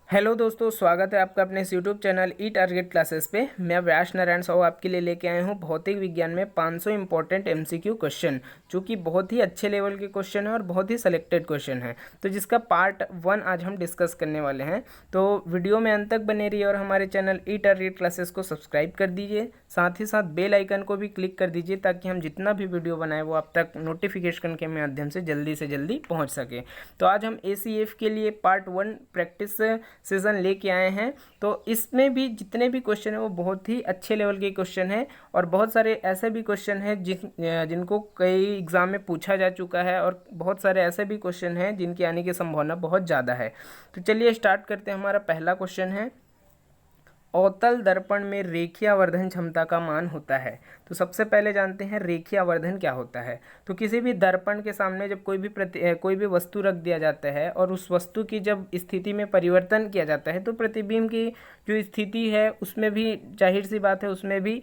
Hello दोस्तों, स्वागत है आपका अपने इस यूट्यूब चैनल ई टारगेट क्लासेस पे। मैं व्यास नारायण साहू आपके लिए लेके आए हूँ भौतिक विज्ञान में 500 इंपॉर्टेंट एमसीक्यू क्वेश्चन, जो कि बहुत ही अच्छे लेवल के क्वेश्चन है और बहुत ही सिलेक्टेड क्वेश्चन है। तो जिसका पार्ट 1 आज हम डिस्कस करने वाले हैं। तो वीडियो में अंत तक बने रहिए और हमारे चैनल ई टारगेट क्लासेस को सब्सक्राइब कर दीजिए। साथ ही साथ बेल आइकन को भी क्लिक कर दीजिए ताकि हम जितना भी वीडियो बनाए वो आप तक नोटिफिकेशन के माध्यम से जल्दी पहुँच सके। तो आज हम ACF के लिए पार्ट 1 प्रैक्टिस सेशन लेके आए हैं। तो इसमें भी जितने भी क्वेश्चन है वो बहुत ही अच्छे लेवल के क्वेश्चन हैं और बहुत सारे ऐसे भी क्वेश्चन हैं जिनको कई एग्ज़ाम में पूछा जा चुका है और बहुत सारे ऐसे भी क्वेश्चन हैं जिनके आने की संभावना बहुत ज़्यादा है। तो चलिए स्टार्ट करते हैं। हमारा पहला क्वेश्चन है, अवतल दर्पण में रेखीय आवर्धन क्षमता का मान होता है। तो सबसे पहले जानते हैं रेखीय आवर्धन क्या होता है। तो किसी भी दर्पण के सामने जब कोई भी वस्तु रख दिया जाता है और उस वस्तु की जब स्थिति में परिवर्तन किया जाता है तो प्रतिबिंब की जो स्थिति है उसमें भी जाहिर सी बात है उसमें भी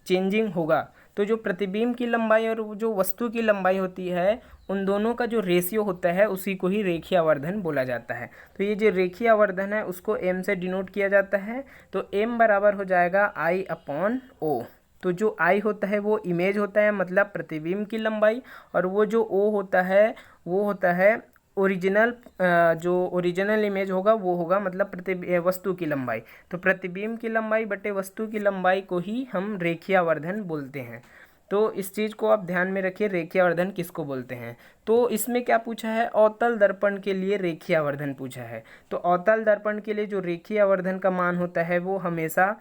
चेंजिंग होगा। तो जो प्रतिबिंब की लंबाई और जो वस्तु की लंबाई होती है उन दोनों का जो रेशियो होता है उसी को ही रेखीय आवर्धन बोला जाता है। तो ये जो रेखीय आवर्धन है उसको m से डिनोट किया जाता है। तो m बराबर हो जाएगा I/O। तो जो I होता है वो इमेज होता है, मतलब प्रतिबिंब की लंबाई, और वो जो O होता है वो होता है ओरिजिनल, जो ओरिजिनल इमेज होगा वो होगा मतलब वस्तु की लंबाई। तो प्रतिबिंब की लंबाई बटे वस्तु की लंबाई को ही हम रेखीय आवर्धन बोलते हैं। तो इस चीज़ को आप ध्यान में रखिए, रेखीय आवर्धन किसको बोलते हैं। तो इसमें क्या पूछा है, अवतल दर्पण के लिए रेखीय आवर्धन पूछा है। तो अवतल दर्पण के लिए जो रेखीय आवर्धन का मान होता है वो हमेशा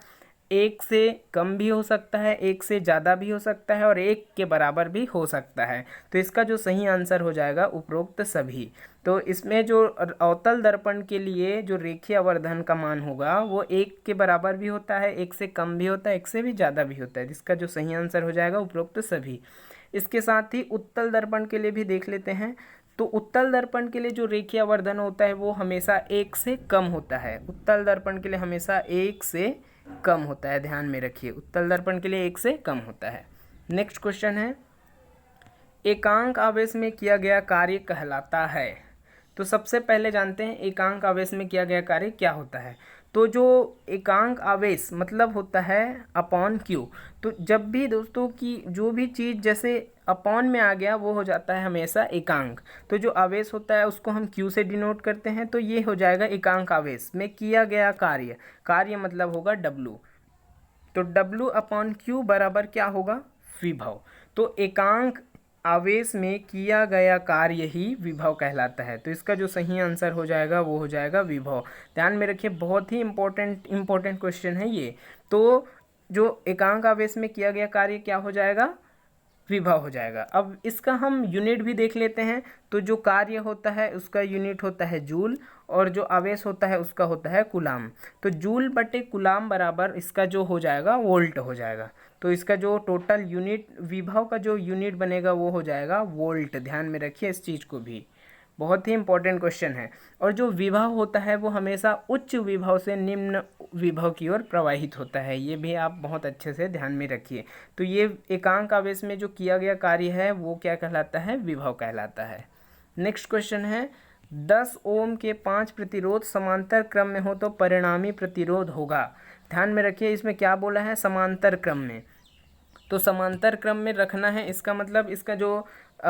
1 से कम भी हो सकता है, 1 से ज़्यादा भी हो सकता है और 1 के बराबर भी हो सकता है। तो इसका जो सही आंसर हो जाएगा उपरोक्त सभी। तो इसमें जो अवतल दर्पण के लिए जो रेखीय आवर्धन का मान होगा वो 1 के बराबर भी होता है, 1 से कम भी होता है, 1 से भी ज़्यादा भी होता है। इसका जो सही आंसर हो जाएगा उपरोक्त सभी। इसके साथ ही उत्तल दर्पण के लिए भी देख लेते हैं। तो उत्तल दर्पण के लिए जो रेखीय आवर्धन होता है वो हमेशा 1 से कम होता है। उत्तल दर्पण के लिए हमेशा 1 से कम होता है, ध्यान में रखिए, उत्तल दर्पण के लिए 1 से कम होता है। नेक्स्ट क्वेश्चन है, एकांक आवेश में किया गया कार्य कहलाता है। तो सबसे पहले जानते हैं एकांक आवेश में किया गया कार्य क्या होता है। तो जो एकांक आवेश मतलब होता है अपॉन क्यू। तो जब भी दोस्तों की जो भी चीज़ जैसे अपॉन में आ गया वो हो जाता है हमेशा एकांक। तो जो आवेश होता है उसको हम क्यू से डिनोट करते हैं। तो ये हो जाएगा एकांक आवेश में किया गया कार्य। कार्य मतलब होगा डब्लू। तो डब्लू अपॉन क्यू बराबर क्या होगा, विभव। तो एकांक आवेश में किया गया कार्य ही विभव कहलाता है। तो इसका जो सही आंसर हो जाएगा वो हो जाएगा विभव। ध्यान में रखिए, बहुत ही इंपॉर्टेंट क्वेश्चन है ये। तो जो एकांक आवेश में किया गया कार्य क्या हो जाएगा, विभव हो जाएगा। अब इसका हम यूनिट भी देख लेते हैं। तो जो कार्य होता है उसका यूनिट होता है जूल और जो आवेश होता है उसका होता है कूलाम। तो जूल बटे कूलाम बराबर इसका जो हो जाएगा वोल्ट हो जाएगा। तो इसका जो टोटल यूनिट विभव का जो यूनिट बनेगा वो हो जाएगा वोल्ट। ध्यान में रखिए इस चीज़ को भी, बहुत ही इंपॉर्टेंट क्वेश्चन है। और जो विभव होता है वो हमेशा उच्च विभव से निम्न विभव की ओर प्रवाहित होता है, ये भी आप बहुत अच्छे से ध्यान में रखिए। तो ये एकांक आवेश में जो किया गया कार्य है वो क्या कहलाता है, विभव कहलाता है। नेक्स्ट क्वेश्चन है, 10 ओम के 5 प्रतिरोध समांतर क्रम में हो तो परिणामी प्रतिरोध होगा। ध्यान में रखिए, इसमें क्या बोला है, समांतर क्रम में। तो समांतर क्रम में रखना है, इसका मतलब इसका जो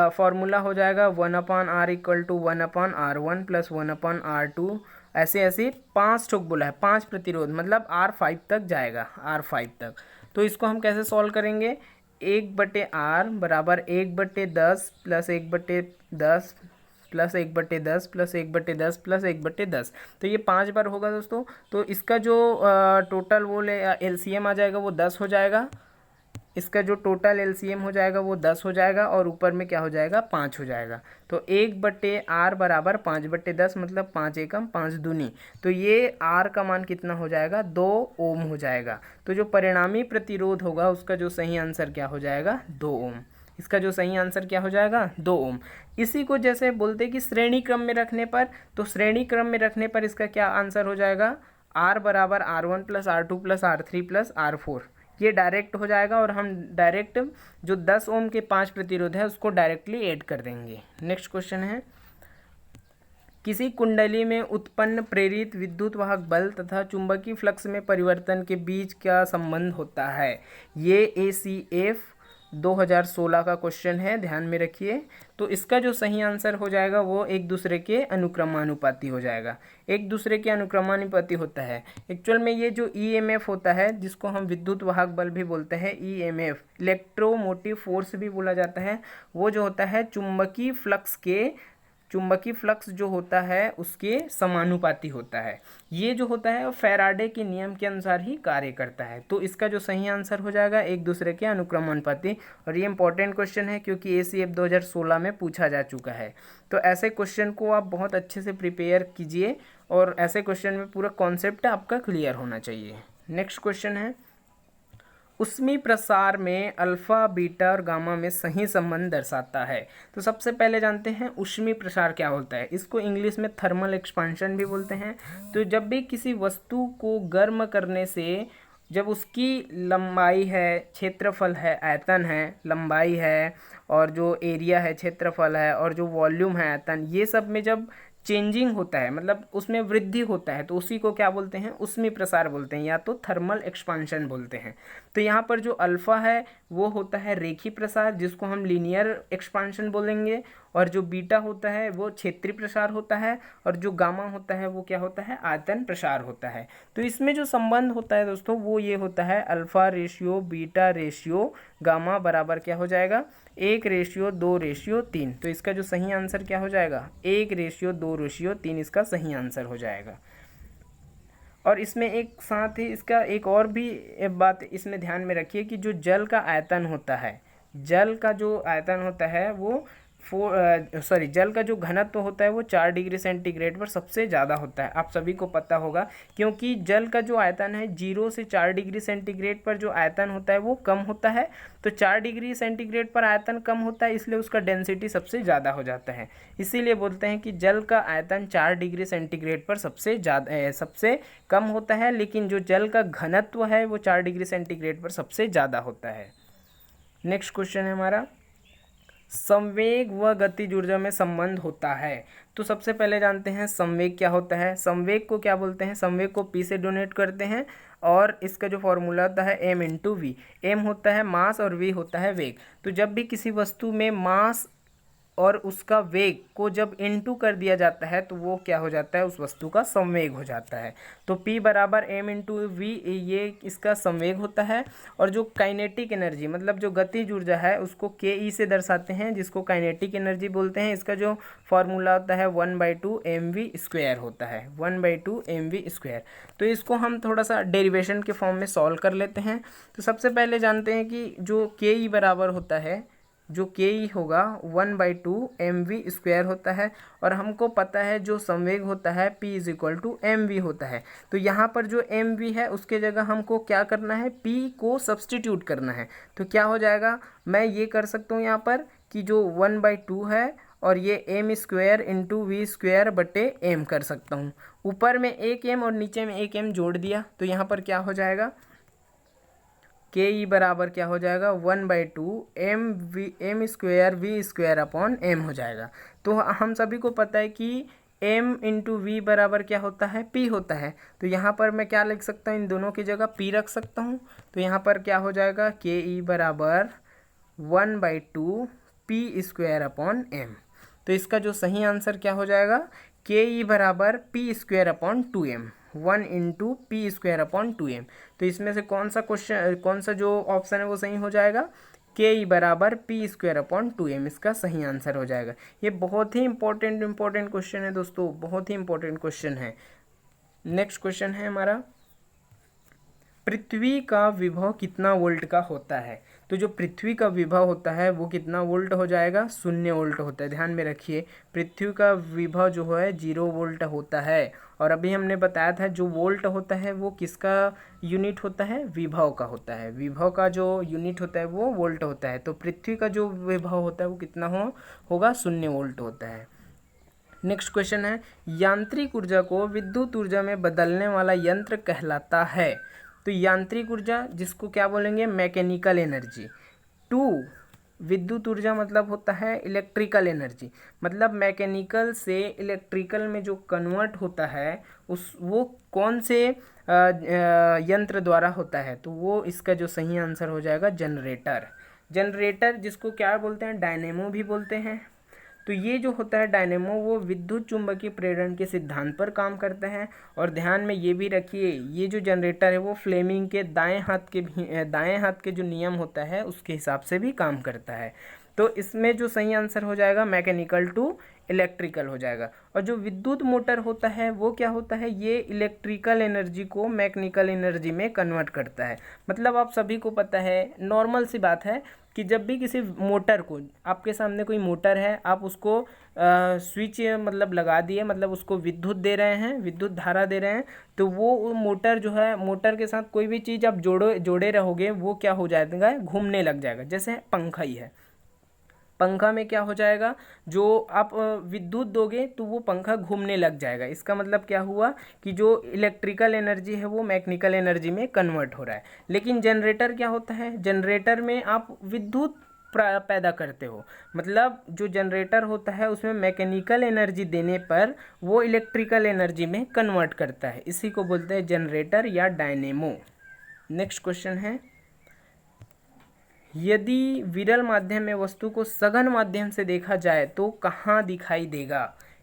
फॉर्मूला हो जाएगा 1/r = 1/r1 + 1/r2। ऐसे ऐसे 5 ठोक बोला है, 5 प्रतिरोध मतलब R5 तक जाएगा, R5 तक। तो इसको हम कैसे सॉल्व करेंगे, 1/r बराबर 1/10 + 1/10 + 1/10 + 1/10 + 1/10। तो ये 5 बार होगा दोस्तों। तो इसका जो टोटल वो LCM आ जाएगा वो 10 हो जाएगा। इसका जो टोटल LCM हो जाएगा वो 10 हो जाएगा और ऊपर में क्या हो जाएगा, 5 हो जाएगा। तो 1/r बराबर 5/10 मतलब 5 एकम 5 दूनी। तो ये r का मान कितना हो जाएगा, 2 ओम हो जाएगा। तो जो परिणामी प्रतिरोध होगा उसका जो सही आंसर क्या हो जाएगा, 2 ओम। इसका जो सही आंसर क्या हो जाएगा, 2 ओम। इसी को जैसे बोलते कि श्रेणी क्रम में रखने पर, तो श्रेणी क्रम में रखने पर इसका क्या आंसर हो जाएगा, r बराबर r1 + r2 + r3 + r4। ये डायरेक्ट हो जाएगा और हम डायरेक्ट जो 10 ओम के 5 प्रतिरोध है उसको डायरेक्टली ऐड कर देंगे। नेक्स्ट क्वेश्चन है, किसी कुंडली में उत्पन्न प्रेरित विद्युत वाहक बल तथा चुंबकीय फ्लक्स में परिवर्तन के बीच क्या संबंध होता है। ये ACF 2016 का क्वेश्चन है, ध्यान में रखिए। तो इसका जो सही आंसर हो जाएगा वो एक दूसरे के अनुक्रमानुपाती हो जाएगा। एक दूसरे के अनुक्रमानुपाती होता है। एक्चुअल में ये जो EMF होता है, जिसको हम विद्युत वाहक बल भी बोलते हैं, EMF इलेक्ट्रोमोटिव फोर्स भी बोला जाता है, वो जो होता है चुंबकीय फ्लक्स जो होता है उसके समानुपाती होता है। ये जो होता है वो फैराडे के नियम के अनुसार ही कार्य करता है। तो इसका जो सही आंसर हो जाएगा एक दूसरे के अनुक्रमानुपाती। और ये इंपॉर्टेंट क्वेश्चन है क्योंकि ACF 2016 में पूछा जा चुका है। तो ऐसे क्वेश्चन को आप बहुत अच्छे से प्रिपेयर कीजिए और ऐसे क्वेश्चन में पूरा कॉन्सेप्ट आपका क्लियर होना चाहिए। नेक्स्ट क्वेश्चन है, उष्मी प्रसार में अल्फा बीटा और गामा में सही संबंध दर्शाता है। तो सबसे पहले जानते हैं उष्मी प्रसार क्या होता है। इसको इंग्लिश में थर्मल एक्सपांशन भी बोलते हैं। तो जब भी किसी वस्तु को गर्म करने से जब उसकी लंबाई है, क्षेत्रफल है, आयतन है, लंबाई है, और जो एरिया है क्षेत्रफल है, और जो वॉल्यूम है आयतन, ये सब में जब चेंजिंग होता है, मतलब उसमें वृद्धि होता है, तो उसी को क्या बोलते हैं, उष्मी प्रसार बोलते हैं, या तो थर्मल एक्सपांशन बोलते हैं। तो यहाँ पर जो अल्फा है वो होता है रेखीय प्रसार, जिसको हम लीनियर एक्सपांशन बोलेंगे, और जो बीटा होता है वो क्षेत्रीय प्रसार होता है, और जो गामा होता है वो क्या होता है, आयतन प्रसार होता है। तो इसमें जो संबंध होता है दोस्तों वो ये होता है alpha ratio beta ratio gamma बराबर क्या हो जाएगा, 1:2:3। तो इसका जो सही आंसर क्या हो जाएगा, 1:2:3 इसका सही आंसर हो जाएगा। और इसमें एक साथ ही इसका एक और भी बात इसमें ध्यान में रखिए कि जो जल का आयतन होता है, जल का जो आयतन होता है वो जल का जो घनत्व होता है वो 4 डिग्री सेंटीग्रेड पर सबसे ज़्यादा होता है। आप सभी को पता होगा क्योंकि जल का जो आयतन है 0 से 4 डिग्री सेंटीग्रेड पर जो आयतन होता है वो कम होता है। तो 4 डिग्री सेंटीग्रेड पर आयतन कम होता है, इसलिए उसका डेंसिटी सबसे ज़्यादा हो जाता है। इसीलिए बोलते हैं कि जल का आयतन 4 डिग्री सेंटीग्रेड पर सबसे कम होता है, लेकिन जो जल का घनत्व है वो 4 डिग्री सेंटीग्रेड पर सबसे ज़्यादा होता है। नेक्स्ट क्वेश्चन है हमारा, संवेग व गतिज ऊर्जा में संबंध होता है। तो सबसे पहले जानते हैं संवेग क्या होता है। संवेग को क्या बोलते हैं, संवेग को P से डोनेट करते हैं, और इसका जो फॉर्मूला होता है m×v। m होता है मास और v होता है वेग। तो जब भी किसी वस्तु में मास और उसका वेग को जब इनटू कर दिया जाता है तो वो क्या हो जाता है, उस वस्तु का संवेग हो जाता है। तो P बराबर m×v, ये इसका संवेग होता है। और जो काइनेटिक एनर्जी मतलब जो गतिज ऊर्जा है उसको Ke से दर्शाते हैं, जिसको काइनेटिक एनर्जी बोलते हैं। इसका जो फॉर्मूला होता है 1/2mv² होता है, 1/2mv²। तो इसको हम थोड़ा सा डेरिवेशन के फॉर्म में सॉल्व कर लेते हैं। तो सबसे पहले जानते हैं कि जो Ke बराबर होता है, जो Ke होगा 1/2mv² होता है। और हमको पता है जो संवेग होता है P = mv होता है। तो यहाँ पर जो mv है उसके जगह हमको क्या करना है, P को सब्सटीट्यूट करना है। तो क्या हो जाएगा, मैं ये कर सकता हूँ यहाँ पर कि जो 1/2 है और ये m² × v²/m कर सकता हूँ। ऊपर में एक m और नीचे में एक m जोड़ दिया, तो यहाँ पर क्या हो जाएगा, Ke बराबर क्या हो जाएगा, 1/2m²v² हो जाएगा। तो हम सभी को पता है कि m×v बराबर क्या होता है, P होता है। तो यहाँ पर मैं क्या लिख सकता हूँ, इन दोनों की जगह P रख सकता हूँ। तो यहाँ पर क्या हो जाएगा, Ke बराबर 1/2p²/m। तो इसका जो सही आंसर क्या हो जाएगा, Ke बराबर p²/2m, 1/p²/2m। तो इसमें से कौन सा जो ऑप्शन है वो सही हो जाएगा, Ke बराबर p²/2m इसका सही आंसर हो जाएगा। ये बहुत ही इंपॉर्टेंट क्वेश्चन है दोस्तों, बहुत ही इंपॉर्टेंट क्वेश्चन है। नेक्स्ट क्वेश्चन है हमारा, पृथ्वी का विभव कितना वोल्ट का होता है। तो जो पृथ्वी का विभव होता है वो कितना वोल्ट हो जाएगा, 0 वोल्ट होता है। ध्यान में रखिए, पृथ्वी का विभव जो है 0 वोल्ट होता है। और अभी हमने बताया था जो वोल्ट होता है वो किसका यूनिट होता है, विभव का होता है। विभव का जो यूनिट होता है वो वोल्ट होता है। तो पृथ्वी का जो विभव होता है वो कितना होगा, 0 वोल्ट होता है। नेक्स्ट क्वेश्चन है, यांत्रिक ऊर्जा को विद्युत ऊर्जा में बदलने वाला यंत्र कहलाता है। तो यांत्रिक ऊर्जा जिसको क्या बोलेंगे, मैकेनिकल एनर्जी, टू विद्युत ऊर्जा मतलब होता है इलेक्ट्रिकल एनर्जी, मतलब मैकेनिकल से इलेक्ट्रिकल में जो कन्वर्ट होता है वो कौन से यंत्र द्वारा होता है, तो वो इसका जो सही आंसर हो जाएगा जनरेटर। जनरेटर जिसको क्या बोलते हैं, डायनेमो भी बोलते हैं। तो ये जो होता है डायनेमो, वो विद्युत चुंबकीय प्रेरण के सिद्धांत पर काम करता है। और ध्यान में ये भी रखिए, ये जो जनरेटर है वो फ्लेमिंग के दाएं हाथ के जो नियम होता है उसके हिसाब से भी काम करता है। तो इसमें जो सही आंसर हो जाएगा मैकेनिकल टू इलेक्ट्रिकल हो जाएगा। और जो विद्युत मोटर होता है वो क्या होता है, ये इलेक्ट्रिकल एनर्जी को मैकेनिकल एनर्जी में कन्वर्ट करता है। मतलब आप सभी को पता है, नॉर्मल सी बात है कि जब भी किसी मोटर को, आपके सामने कोई मोटर है, आप उसको स्विच मतलब लगा दिए, मतलब उसको विद्युत दे रहे हैं, विद्युत धारा दे रहे हैं, तो वो मोटर जो है, मोटर के साथ कोई भी चीज़ आप जोड़े रहोगे वो क्या हो जाएगा, घूमने लग जाएगा। जैसे पंखा ही है, पंखा में क्या हो जाएगा, जो आप विद्युत दोगे तो वो पंखा घूमने लग जाएगा। इसका मतलब क्या हुआ कि जो इलेक्ट्रिकल एनर्जी है वो मैकेनिकल एनर्जी में कन्वर्ट हो रहा है। लेकिन जनरेटर क्या होता है, जनरेटर में आप विद्युत पैदा करते हो, मतलब जो जनरेटर होता है उसमें मैकेनिकल एनर्जी देने पर वो इलेक्ट्रिकल एनर्जी में कन्वर्ट करता है। इसी को बोलते हैं जनरेटर या डायनेमो। नेक्स्ट क्वेश्चन है, यदि विरल माध्यम में वस्तु को सघन माध्यम से देखा जाए तो कहाँ दिखाई देगा।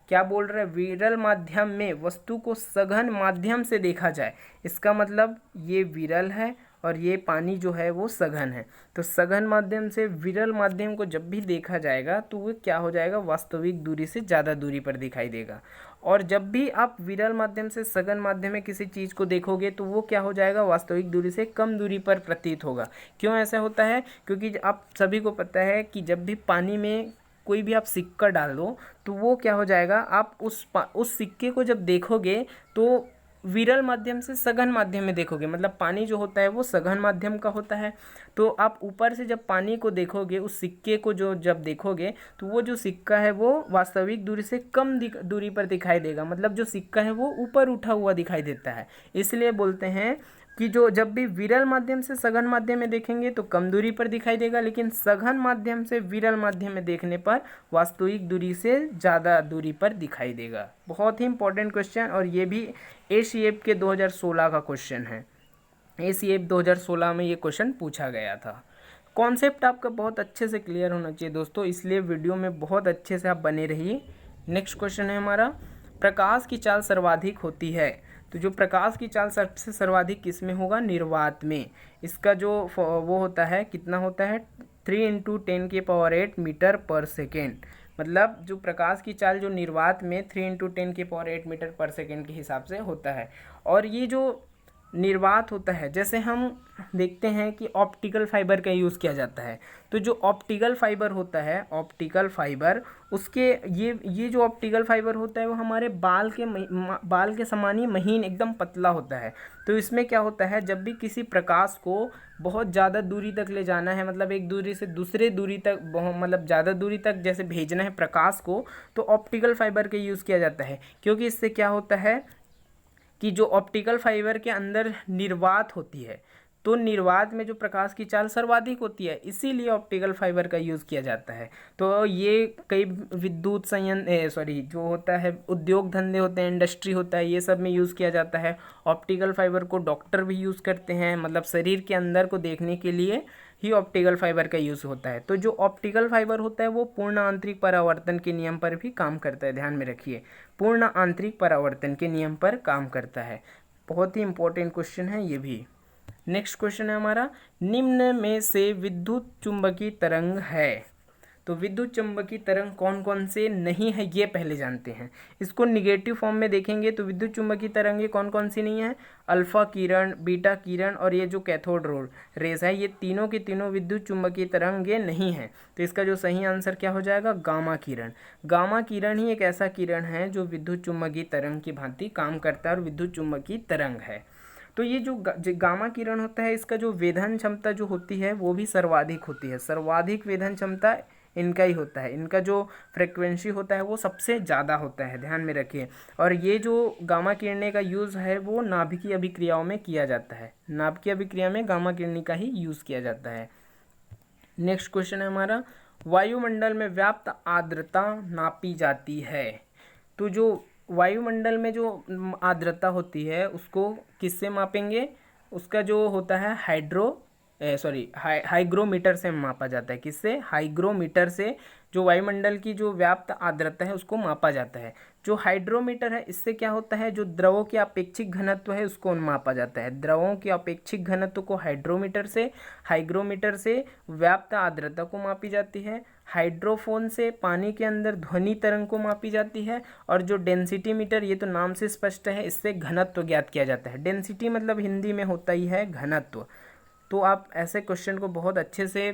क्या बोल रहे हैं, विरल माध्यम में वस्तु को सघन माध्यम से देखा जाए, इसका मतलब ये विरल है और ये पानी जो है वो सघन है। तो सघन माध्यम से विरल माध्यम को जब भी देखा जाएगा तो वो क्या हो जाएगा, वास्तविक दूरी से ज़्यादा दूरी पर दिखाई देगा। और जब भी आप विरल माध्यम से सघन माध्यम में किसी चीज़ को देखोगे तो वो क्या हो जाएगा, वास्तविक दूरी से कम दूरी पर प्रतीत होगा। क्यों ऐसा होता है, क्योंकि आप सभी को पता है कि जब भी पानी में कोई भी आप सिक्का डाल दो तो वो क्या हो जाएगा, आप उस सिक्के को जब देखोगे तो विरल माध्यम से सघन माध्यम में देखोगे, मतलब पानी जो होता है वो सघन माध्यम का होता है। तो आप ऊपर से जब पानी को देखोगे, उस सिक्के को जो जब देखोगे तो वो जो सिक्का है वो वास्तविक दूरी से कम दूरी पर दिखाई देगा, मतलब जो सिक्का है वो ऊपर उठा हुआ दिखाई देता है। इसलिए बोलते हैं कि जो जब भी विरल माध्यम से सघन माध्यम में देखेंगे तो कम दूरी पर दिखाई देगा, लेकिन सघन माध्यम से विरल माध्यम में देखने पर वास्तविक दूरी से ज़्यादा दूरी पर दिखाई देगा। बहुत ही इंपॉर्टेंट क्वेश्चन, और ये भी एसीएफ के 2016 का क्वेश्चन है। एसीएफ 2016 में ये क्वेश्चन पूछा गया था। कॉन्सेप्ट आपका बहुत अच्छे से क्लियर होना चाहिए दोस्तों, इसलिए वीडियो में बहुत अच्छे से आप बने रहिए। नेक्स्ट क्वेश्चन है हमारा, प्रकाश की चाल सर्वाधिक होती है, तो जो प्रकाश की चाल सबसे सर्वाधिक किस में होगा, निर्वात में। इसका जो वो होता है, कितना होता है, 3 × 10⁸ मीटर पर सेकेंड, मतलब जो प्रकाश की चाल जो निर्वात में 3 × 10⁸ मीटर पर सेकेंड के हिसाब से होता है। और ये जो निर्वात होता है, जैसे हम देखते हैं कि ऑप्टिकल फाइबर का यूज़ किया जाता है, तो जो ऑप्टिकल फाइबर होता है, ऑप्टिकल फाइबर, उसके ये जो ऑप्टिकल फाइबर होता है वो हमारे बाल के समान ही महीन एकदम पतला होता है। तो इसमें क्या होता है, जब भी किसी प्रकाश को बहुत ज़्यादा दूरी तक ले जाना है, मतलब एक दूरी से दूसरे दूरी तक, मतलब ज़्यादा दूरी तक जैसे भेजना है प्रकाश को, तो ऑप्टिकल फाइबर का यूज़ किया जाता है। क्योंकि इससे क्या होता है कि जो ऑप्टिकल फाइबर के अंदर निर्वात होती है, तो निर्वात में जो प्रकाश की चाल सर्वाधिक होती है, इसीलिए ऑप्टिकल फाइबर का यूज़ किया जाता है। तो ये कई विद्युत जो होता है उद्योग धंधे होते हैं, इंडस्ट्री होता है, ये सब में यूज़ किया जाता है। ऑप्टिकल फाइबर को डॉक्टर भी यूज़ करते हैं, मतलब शरीर के अंदर को देखने के लिए ही ऑप्टिकल फाइबर का यूज़ होता है। तो जो ऑप्टिकल फाइबर होता है वो पूर्ण आंतरिक परावर्तन के नियम पर भी काम करता है, ध्यान में रखिए, पूर्ण आंतरिक परावर्तन के नियम पर काम करता है। बहुत ही इंपॉर्टेंट क्वेश्चन है ये भी। नेक्स्ट क्वेश्चन है हमारा, निम्न में से विद्युत चुंबकीय तरंग है, तो विद्युत चुंबकीय तरंग कौन कौन से नहीं है ये पहले जानते हैं। इसको निगेटिव फॉर्म में देखेंगे तो विद्युत चुंबकीय तरंगें कौन कौन सी नहीं है, अल्फा किरण, बीटा किरण और ये जो कैथोड रेस है, ये तीनों की तीनों विद्युत चुंबकीय तरंगें नहीं है। तो इसका जो सही आंसर क्या हो जाएगा, गामा किरण। गामा किरण ही एक ऐसा किरण है जो विद्युत चुंबकीय तरंग की भांति काम करता है और विद्युत चुंबकीय तरंग है। तो ये जो गामा किरण होता है, इसका जो वेधन क्षमता जो होती है वो भी सर्वाधिक होती है, सर्वाधिक वेधन क्षमता इनका ही होता है, इनका जो फ्रिक्वेंसी होता है वो सबसे ज़्यादा होता है, ध्यान में रखिए। और ये जो गामा किरणें का यूज़ है वो नाभिकीय अभिक्रियाओं में किया जाता है, नाभिकीय अभिक्रिया में गामा किरणें का ही यूज़ किया जाता है। नेक्स्ट क्वेश्चन है हमारा, वायुमंडल में व्याप्त आर्द्रता नापी जाती है। तो जो वायुमंडल में जो आर्द्रता होती है उसको किससे मापेंगे? उसका जो होता है हाइग्रोमीटर से मापा जाता है। किससे? हाइग्रोमीटर से जो वायुमंडल की जो व्याप्त आर्द्रता है उसको मापा जाता है। जो हाइड्रोमीटर है इससे क्या होता है, जो द्रवों की अपेक्षिक घनत्व है उसको मापा जाता है। द्रवों की अपेक्षिक घनत्व को हाइड्रोमीटर से, हाइग्रोमीटर से व्याप्त आर्द्रता को मापी जाती है। हाइड्रोफोन से पानी के अंदर ध्वनि तरंग को मापी जाती है। और जो डेंसिटी मीटर, ये तो नाम से स्पष्ट है, इससे घनत्व ज्ञात किया जाता है। डेंसिटी मतलब हिंदी में होता ही है घनत्व। तो आप ऐसे क्वेश्चन को बहुत अच्छे से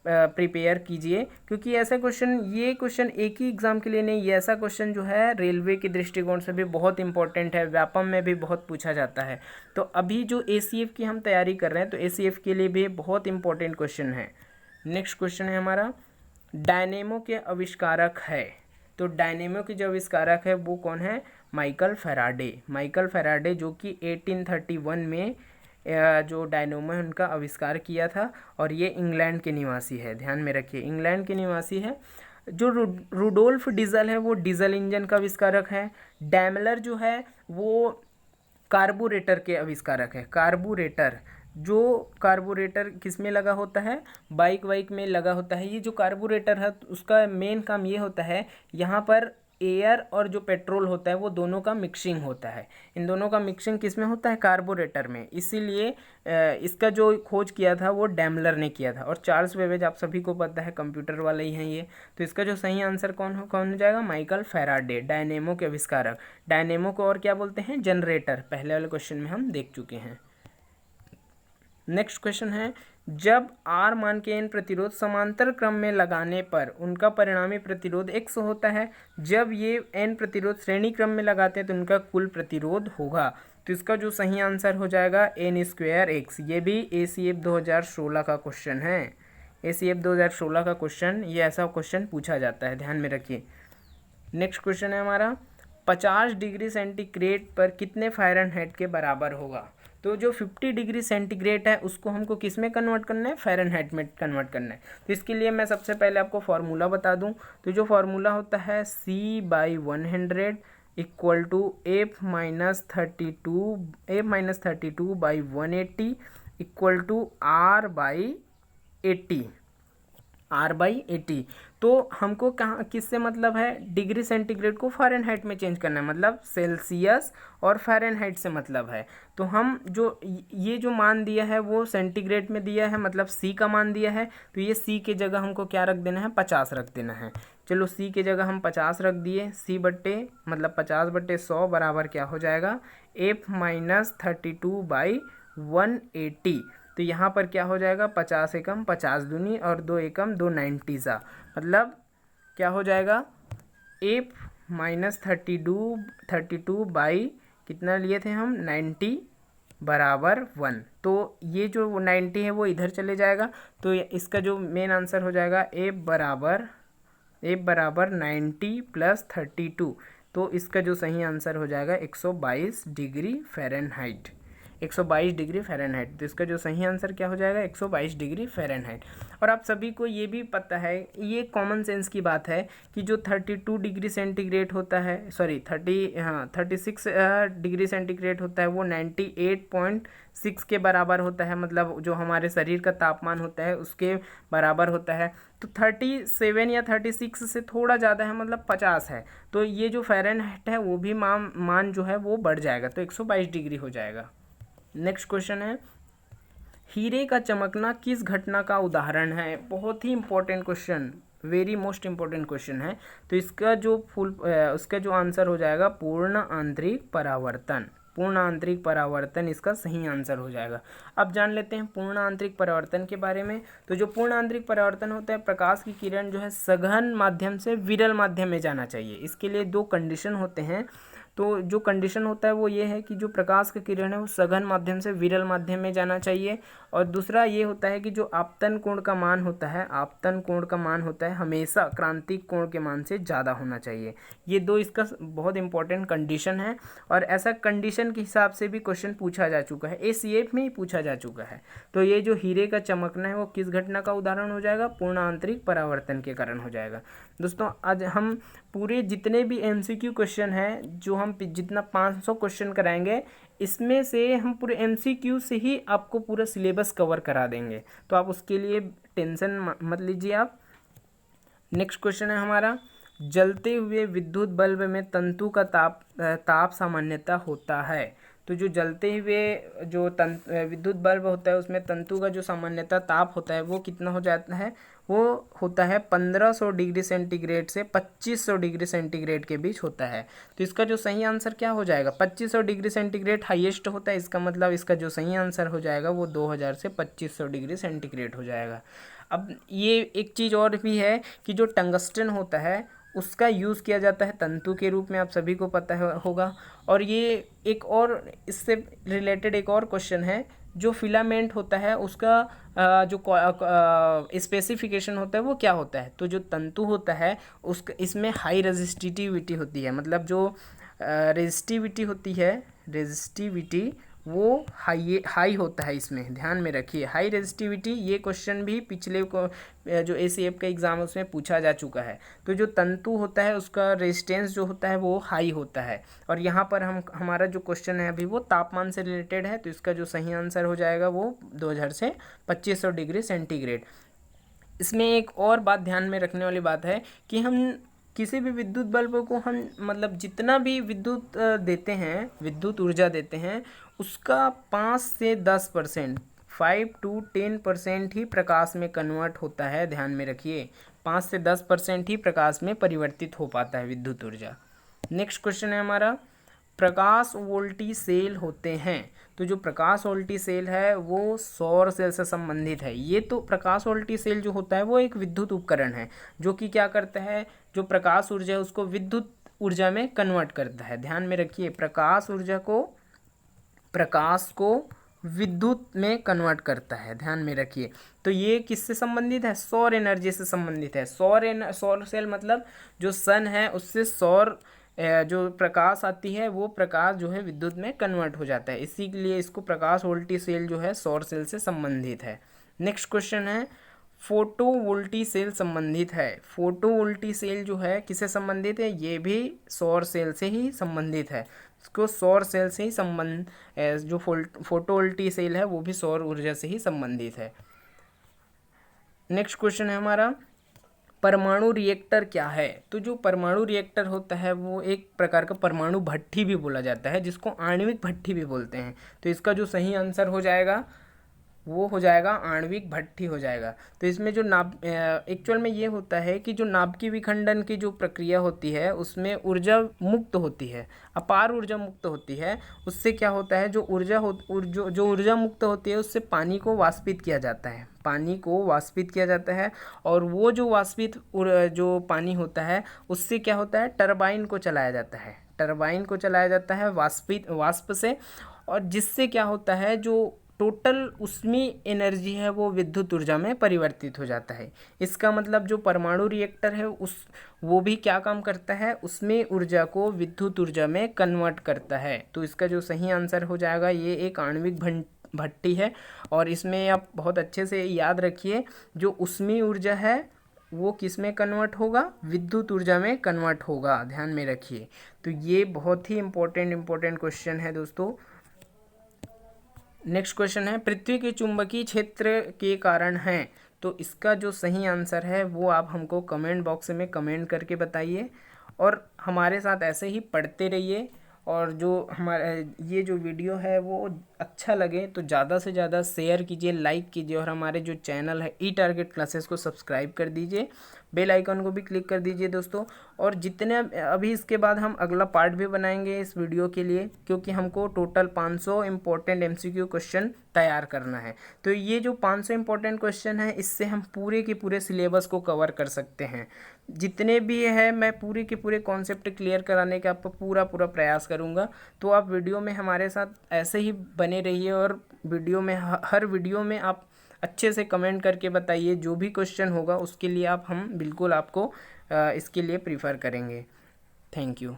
प्रिपेयर कीजिए, क्योंकि ऐसा क्वेश्चन, ये क्वेश्चन एक ही एग्जाम के लिए नहीं, ये ऐसा क्वेश्चन जो है रेलवे के दृष्टिकोण से भी बहुत इंपॉर्टेंट है, व्यापम में भी बहुत पूछा जाता है। तो अभी जो ACF की हम तैयारी कर रहे हैं तो ACF के लिए भी बहुत इंपॉर्टेंट क्वेश्चन है। नेक्स्ट क्वेश्चन है हमारा, डायनेमो के आविष्कारक है। तो डायनेमो के जो आविष्कारक है वो कौन है? Michael Faraday. माइकल फैराडे जो कि 1831 में जो डायनेमो है उनका आविष्कार किया था, और ये इंग्लैंड के निवासी है, ध्यान में रखिए इंग्लैंड के निवासी है। जो रुडोल्फ डीजल है वो डीजल इंजन का आविष्कारक है। डैमलर जो है वो कार्बोरेटर के आविष्कारक है। कार्बोरेटर, जो कार्बोरेटर किस में लगा होता है? बाइक वाइक में लगा होता है। ये जो कार्बोरेटर है उसका मेन काम ये होता है, यहाँ पर एयर और जो पेट्रोल होता है वो दोनों का मिक्सिंग होता है। इन दोनों का मिक्सिंग किस में होता है? कार्बोरेटर में। इसीलिए इसका जो खोज किया था वो डैमलर ने किया था। और चार्ल्स बेबेज आप सभी को पता है, कंप्यूटर वाले ही हैं ये। तो इसका जो सही आंसर कौन हो जाएगा? माइकल फैराडे, डायनेमो के आविष्कारक। डायनेमो को और क्या बोलते हैं? जनरेटर। पहले वाले क्वेश्चन में हम देख चुके हैं। नेक्स्ट क्वेश्चन है, जब R मान के N प्रतिरोध समांतर क्रम में लगाने पर उनका परिणामी प्रतिरोध X होता है। जब ये N प्रतिरोध श्रेणी क्रम में लगाते हैं तो उनका कुल प्रतिरोध होगा। तो इसका जो सही आंसर हो जाएगा N²X। ये भी ACF 2016 का क्वेश्चन है। ACF 2016 का क्वेश्चन, ये ऐसा क्वेश्चन पूछा जाता है, ध्यान में रखिए। नेक्स्ट क्वेश्चन है हमारा, 50 डिग्री सेंटीग्रेड पर कितने फ़ारेनहाइट के बराबर होगा? तो जो 50 डिग्री सेंटीग्रेड है उसको हमको किस में कन्वर्ट करना है? फ़ारेनहाइट में कन्वर्ट करना है। तो इसके लिए मैं सबसे पहले आपको फार्मूला बता दूं। तो जो फार्मूला होता है C/100 equal to F-32/180 equal to R/80। तो हमको कहाँ किससे मतलब है? डिग्री सेंटीग्रेड को फ़ारेनहाइट में चेंज करना है, मतलब सेल्सियस और फ़ारेनहाइट से मतलब है। तो हम जो ये जो मान दिया है वो सेंटीग्रेड में दिया है, मतलब C का मान दिया है। तो ये C के जगह हमको क्या रख देना है? 50 रख देना है। चलो C के जगह हम 50 रख दिए। मतलब 50/100 बराबर क्या हो जाएगा? F-32/180। तो यहाँ पर क्या हो जाएगा? 50 एकम 50 दूनी और 2 एकम 2 90 सा, मतलब क्या हो जाएगा? F-32 बाई कितना लिए थे हम? 90 बराबर 1। तो ये जो 90 है वो इधर चले जाएगा। तो इसका जो मेन आंसर हो जाएगा F बराबर 90 + 32। तो इसका जो सही आंसर हो जाएगा 122 डिग्री फ़ारेनहाइट। 122 degree Fahrenheit. तो इसका जो सही आंसर क्या हो जाएगा? 122 डिग्री फ़ारेनहाइट। और आप सभी को ये भी पता है, ये कॉमन सेंस की बात है कि जो 32 डिग्री सेंटीग्रेड होता है, 36 डिग्री सेंटीग्रेड होता है वो 98.6 के बराबर होता है। मतलब जो हमारे शरीर का तापमान होता है उसके बराबर होता है। तो 37 या 36 से थोड़ा ज़्यादा है, मतलब 50 है। तो ये जो फ़ारेनहाइट है वो भी मान जो है वो बढ़ जाएगा, तो 122 डिग्री हो जाएगा। नेक्स्ट क्वेश्चन है, हीरे का चमकना किस घटना का उदाहरण है? बहुत ही important question, very most important question है। तो इसका जो उसका जो आंसर हो जाएगा पूर्ण आंतरिक परावर्तन। पूर्ण आंतरिक परावर्तन इसका सही आंसर हो जाएगा। अब जान लेते हैं पूर्ण आंतरिक परावर्तन के बारे में। तो जो पूर्ण आंतरिक परावर्तन होता है, प्रकाश की किरण जो है सघन माध्यम से विरल माध्यम में जाना चाहिए। इसके लिए 2 कंडीशन होते हैं। तो जो कंडीशन होता है वो ये है कि जो प्रकाश का किरण है वो सघन माध्यम से विरल माध्यम में जाना चाहिए। और दूसरा ये होता है कि जो आपतन कोण का मान होता है, आपतन कोण का मान होता है हमेशा क्रांतिक कोण के मान से ज़्यादा होना चाहिए। ये दो इसका बहुत इंपॉर्टेंट कंडीशन है, और ऐसा कंडीशन के हिसाब से भी क्वेश्चन पूछा जा चुका है, ACF में ही पूछा जा चुका है। तो ये जो हीरे का चमकना है वो किस घटना का उदाहरण हो जाएगा? पूर्ण आंतरिक परावर्तन के कारण हो जाएगा। दोस्तों आज हम पूरे जितने भी MCQ क्वेश्चन हैं, जो हम जितना 500 क्वेश्चन कराएंगे, इसमें से हम पूरे MCQ से ही आपको पूरा सिलेबस कवर करा देंगे, तो आप उसके लिए टेंशन मत लीजिए आप। नेक्स्ट क्वेश्चन है हमारा, जलते हुए विद्युत बल्ब में तंतु का ताप सामान्यतः होता है। तो जो जलते हुए जो विद्युत बल्ब होता है उसमें तंतु का जो सामान्यतः ताप होता है वो कितना हो जाता है? वो होता है 1500 डिग्री सेंटीग्रेड से 2500 डिग्री सेंटीग्रेड के बीच होता है। तो इसका जो सही आंसर क्या हो जाएगा? 2500 डिग्री सेंटीग्रेड हाईएस्ट होता है, इसका मतलब इसका जो सही आंसर हो जाएगा वो 2000 से 2500 डिग्री सेंटीग्रेड हो जाएगा। अब ये एक चीज़ और भी है कि जो टंगस्टन होता है उसका यूज़ किया जाता है तंतु के रूप में, आप सभी को पता होगा। और ये एक और इससे रिलेटेड एक और क्वेश्चन है, जो फिलामेंट होता है उसका जो स्पेसिफिकेशन होता है वो क्या होता है? तो जो तंतु होता है उसका इसमें हाई रेजिस्टिविटी होती है, मतलब जो रेजिस्टिविटी होती है, रेजिस्टिविटी वो हाई होता है इसमें, ध्यान में रखिए हाई रेजिस्टिविटी। ये क्वेश्चन भी पिछले को जो ACF का एग्ज़ाम है उसमें पूछा जा चुका है। तो जो तंतु होता है उसका रेजिस्टेंस जो होता है वो हाई होता है। और यहाँ पर हमारा जो क्वेश्चन है अभी वो तापमान से रिलेटेड है, तो इसका जो सही आंसर हो जाएगा वो 2000 से 2500 डिग्री सेंटीग्रेड। इसमें एक और बात ध्यान में रखने वाली बात है कि हम किसी भी विद्युत बल्ब को हम मतलब जितना भी विद्युत देते हैं, विद्युत ऊर्जा देते हैं, उसका 5 से 10%, 5 to 10% ही प्रकाश में कन्वर्ट होता है। ध्यान में रखिए 5 से 10% ही प्रकाश में परिवर्तित हो पाता है विद्युत ऊर्जा। नेक्स्ट क्वेश्चन है हमारा, प्रकाश वोल्टी सेल होते हैं। तो जो प्रकाश वोल्टी सेल है वो सौर सेल से संबंधित है। ये तो प्रकाश वोल्टी सेल जो होता है वो एक विद्युत उपकरण है जो कि क्या करता है, जो प्रकाश ऊर्जा है उसको विद्युत ऊर्जा में कन्वर्ट करता है। ध्यान में रखिए प्रकाश ऊर्जा को, प्रकाश को विद्युत में कन्वर्ट करता है, ध्यान में रखिए। तो ये किससे संबंधित है? सौर एनर्जी से संबंधित है। सौर सेल मतलब जो सन है उससे सौर जो प्रकाश आती है वो प्रकाश जो है विद्युत में कन्वर्ट हो जाता है, इसी के लिए इसको प्रकाश वोल्टी सेल जो है सौर सेल से संबंधित है। नेक्स्ट क्वेश्चन है, फोटो वोल्टी सेल संबंधित है। फोटो वोल्टी सेल जो है किससे संबंधित है? ये भी सौर सेल से ही संबंधित है। इसको सौर सेल से ही जो फोटो वोल्टी सेल है वो भी सौर ऊर्जा से ही संबंधित है। नेक्स्ट क्वेश्चन है हमारा, परमाणु रिएक्टर क्या है? तो जो परमाणु रिएक्टर होता है वो एक प्रकार का परमाणु भट्ठी भी बोला जाता है, जिसको आणविक भट्ठी भी बोलते हैं। तो इसका जो सही आंसर हो जाएगा वो हो जाएगा आणविक भट्ठी हो जाएगा। तो इसमें जो एक्चुअल में ये होता है कि जो नाभिकीय विखंडन की जो प्रक्रिया होती है उसमें ऊर्जा मुक्त होती है, अपार ऊर्जा मुक्त होती है। उससे क्या होता है, जो ऊर्जा मुक्त होती है उससे पानी को वाष्पित किया जाता है, पानी को वाष्पित किया जाता है। और वो जो वाष्पित जो पानी होता है उससे क्या होता है, टरबाइन को चलाया जाता है, टरबाइन को चलाया जाता है वाष्प से। और जिससे क्या होता है, जो टोटल उसमें एनर्जी है वो विद्युत ऊर्जा में परिवर्तित हो जाता है। इसका मतलब जो परमाणु रिएक्टर है वो भी क्या काम करता है, उसमें ऊर्जा को विद्युत ऊर्जा में कन्वर्ट करता है। तो इसका जो सही आंसर हो जाएगा ये एक आणविक भट्ठी है। और इसमें आप बहुत अच्छे से याद रखिए, जो उसमें ऊर्जा है वो किस में कन्वर्ट होगा, विद्युत ऊर्जा में कन्वर्ट होगा, ध्यान में रखिए। तो ये बहुत ही इम्पोर्टेंट क्वेश्चन है दोस्तों। नेक्स्ट क्वेश्चन है, पृथ्वी के चुंबकीय क्षेत्र के कारण हैं। तो इसका जो सही आंसर है वो आप हमको कमेंट बॉक्स में कमेंट करके बताइए, और हमारे साथ ऐसे ही पढ़ते रहिए। और जो हमारा ये जो वीडियो है वो अच्छा लगे तो ज़्यादा से ज़्यादा शेयर कीजिए, लाइक कीजिए और हमारे जो चैनल है ई टारगेट क्लासेस को सब्सक्राइब कर दीजिए, बेल आइकन को भी क्लिक कर दीजिए दोस्तों। और जितने अभी इसके बाद हम अगला पार्ट भी बनाएंगे इस वीडियो के लिए, क्योंकि हमको टोटल 500 इम्पोर्टेंट एमसीक्यू क्वेश्चन तैयार करना है। तो ये जो 500 इम्पोर्टेंट क्वेश्चन है, इससे हम पूरे के पूरे सिलेबस को कवर कर सकते हैं। जितने भी है मैं पूरे के पूरे कॉन्सेप्ट क्लियर कराने का आपको पूरा पूरा प्रयास करूँगा। तो आप वीडियो में हमारे साथ ऐसे ही बने रहिए और वीडियो में हर वीडियो में आप अच्छे से कमेंट करके बताइए, जो भी क्वेश्चन होगा उसके लिए हम बिल्कुल आपको इसके लिए प्रीफर करेंगे। Thank you.